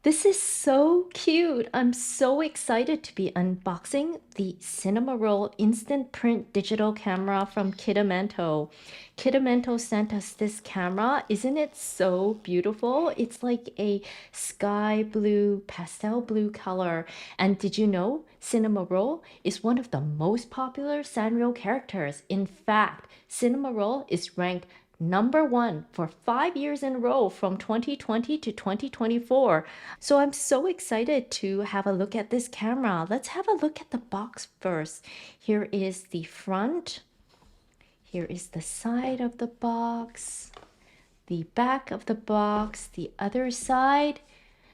This is so cute. I'm so excited to be unboxing the Cinnamoroll Instant Print Digital Camera from Kidamento. Kidamento sent us this camera. Isn't it so beautiful? It's like a sky blue, pastel blue color. And did you know Cinnamoroll is one of the most popular Sanrio characters? In fact, Cinnamoroll is ranked #1 for 5 years in a row from 2020 to 2024. So I'm so excited to have a look at this camera. Let's have a look at the box first. Here is the front. Here is the side of the box, the back of the box, the other side.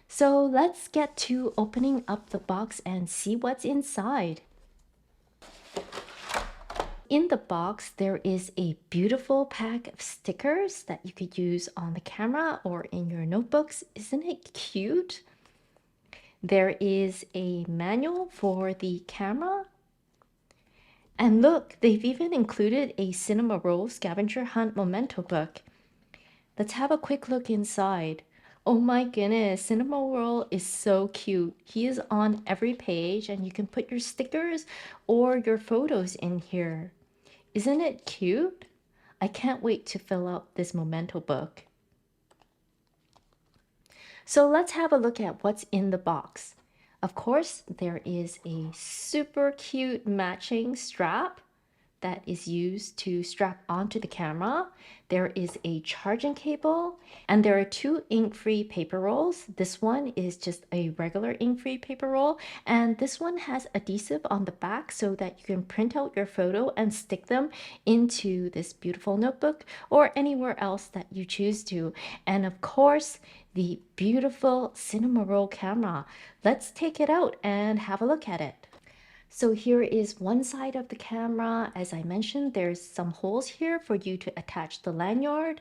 So let's get to opening up the box and see what's inside. In the box, there is a beautiful pack of stickers that you could use on the camera or in your notebooks. Isn't it cute? There is a manual for the camera. And look, they've even included a Cinnamoroll scavenger hunt memento book. Let's have a quick look inside. Oh my goodness, Cinnamoroll is so cute. He is on every page and you can put your stickers or your photos in here. Isn't it cute? I can't wait to fill out this memento book. So let's have a look at what's in the box. Of course, there is a super cute matching strap that is used to strap onto the camera. There is a charging cable, and there are 2 ink-free paper rolls. This one is just a regular ink-free paper roll, and this one has adhesive on the back so that you can print out your photo and stick them into this beautiful notebook or anywhere else that you choose to. And of course, the beautiful Cinnamoroll camera. Let's take it out and have a look at it. So here is one side of the camera. As I mentioned, there's some holes here for you to attach the lanyard.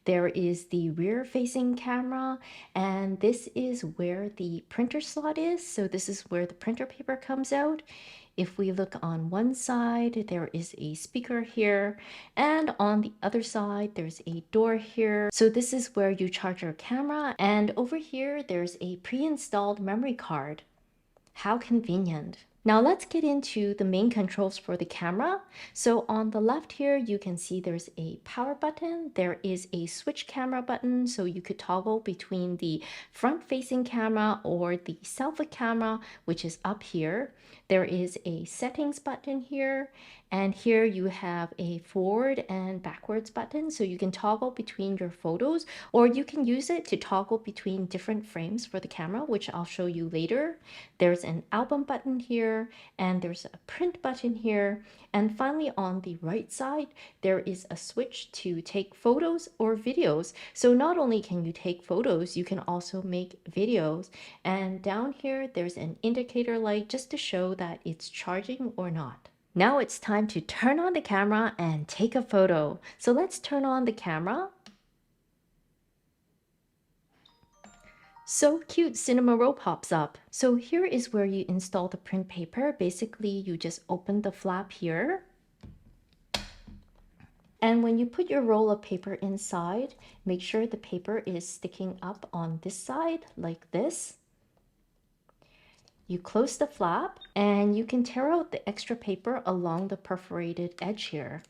There is the rear facing camera, and this is where the printer slot is. So this is where the printer paper comes out. If we look on one side, there is a speaker here, and on the other side, there's a door here. So this is where you charge your camera, and over here, there's a pre-installed memory card. How convenient. Now let's get into the main controls for the camera. So on the left here, you can see there's a power button. There is a switch camera button, so you could toggle between the front-facing camera or the selfie camera, which is up here. There is a settings button here, and here you have a forward and backwards button, so you can toggle between your photos, or you can use it to toggle between different frames for the camera, which I'll show you later. There's an album button here, and there's a print button here. And finally, on the right side, there is a switch to take photos or videos. So not only can you take photos, you can also make videos. And down here, there's an indicator light just to show that it's charging or not. Now it's time to turn on the camera and take a photo. So let's turn on the camera. So cute, Cinnamoroll pops up. So here is where you install the print paper. Basically, you just open the flap here. And when you put your roll of paper inside, make sure the paper is sticking up on this side like this. You close the flap and you can tear out the extra paper along the perforated edge here.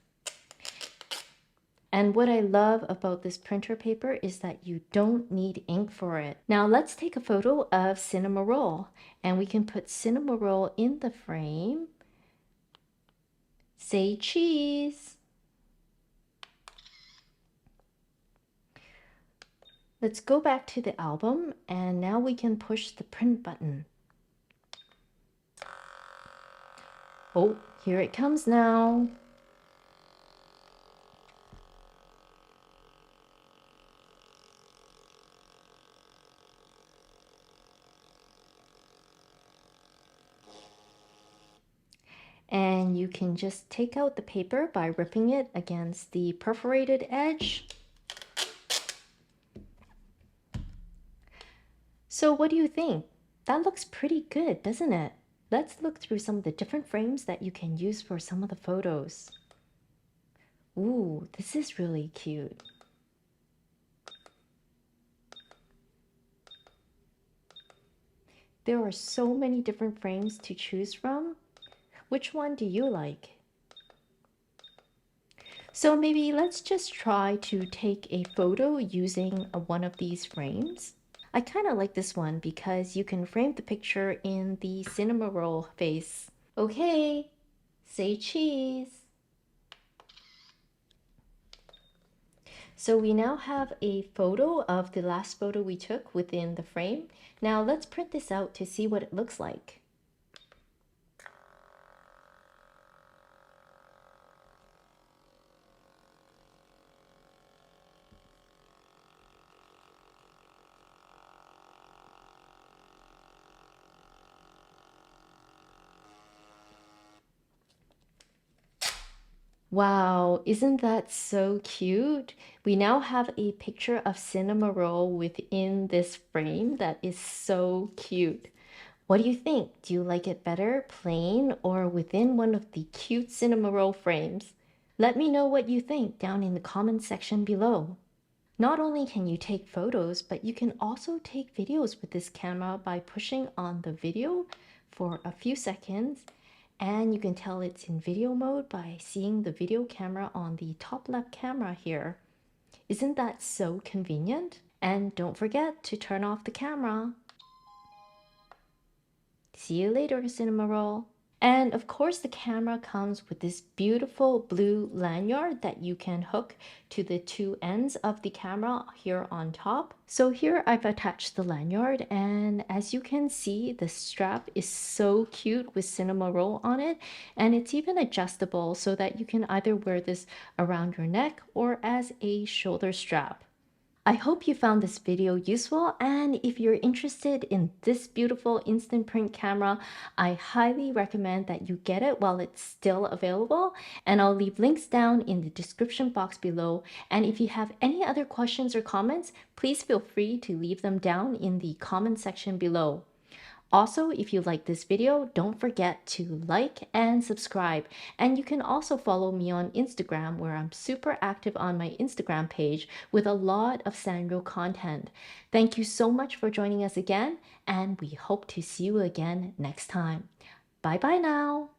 And what I love about this printer paper is that you don't need ink for it. Now let's take a photo of Cinnamoroll, and we can put Cinnamoroll in the frame. Say cheese. Let's go back to the album, and now we can push the print button. Oh, here it comes now. And you can just take out the paper by ripping it against the perforated edge. So what do you think? That looks pretty good, doesn't it? Let's look through some of the different frames that you can use for some of the photos. Ooh, this is really cute. There are so many different frames to choose from. Which one do you like? So maybe let's just try to take a photo using one of these frames. I kind of like this one because you can frame the picture in the Cinnamoroll face. Okay, say cheese. So we now have a photo of the last photo we took within the frame. Now let's print this out to see what it looks like. Wow, isn't that so cute? We now have a picture of Cinnamoroll within this frame that is so cute. What do you think? Do you like it better plain or within one of the cute Cinnamoroll frames? Let me know what you think down in the comment section below. Not only can you take photos, but you can also take videos with this camera by pushing on the video for a few seconds, and you can tell it's in video mode by seeing the video camera on the top left camera here. Isn't that so convenient? And don't forget to turn off the camera. See you later, Cinnamoroll. And of course, the camera comes with this beautiful blue lanyard that you can hook to the two ends of the camera here on top. So here I've attached the lanyard, and as you can see, the strap is so cute with Cinnamoroll on it, and it's even adjustable so that you can either wear this around your neck or as a shoulder strap. I hope you found this video useful, and if you're interested in this beautiful instant print camera, I highly recommend that you get it while it's still available, and I'll leave links down in the description box below. And if you have any other questions or comments, please feel free to leave them down in the comment section below. Also, if you like this video, don't forget to like and subscribe. And you can also follow me on Instagram, where I'm super active on my Instagram page with a lot of Sanrio content. Thank you so much for joining us again, and we hope to see you again next time. Bye bye now.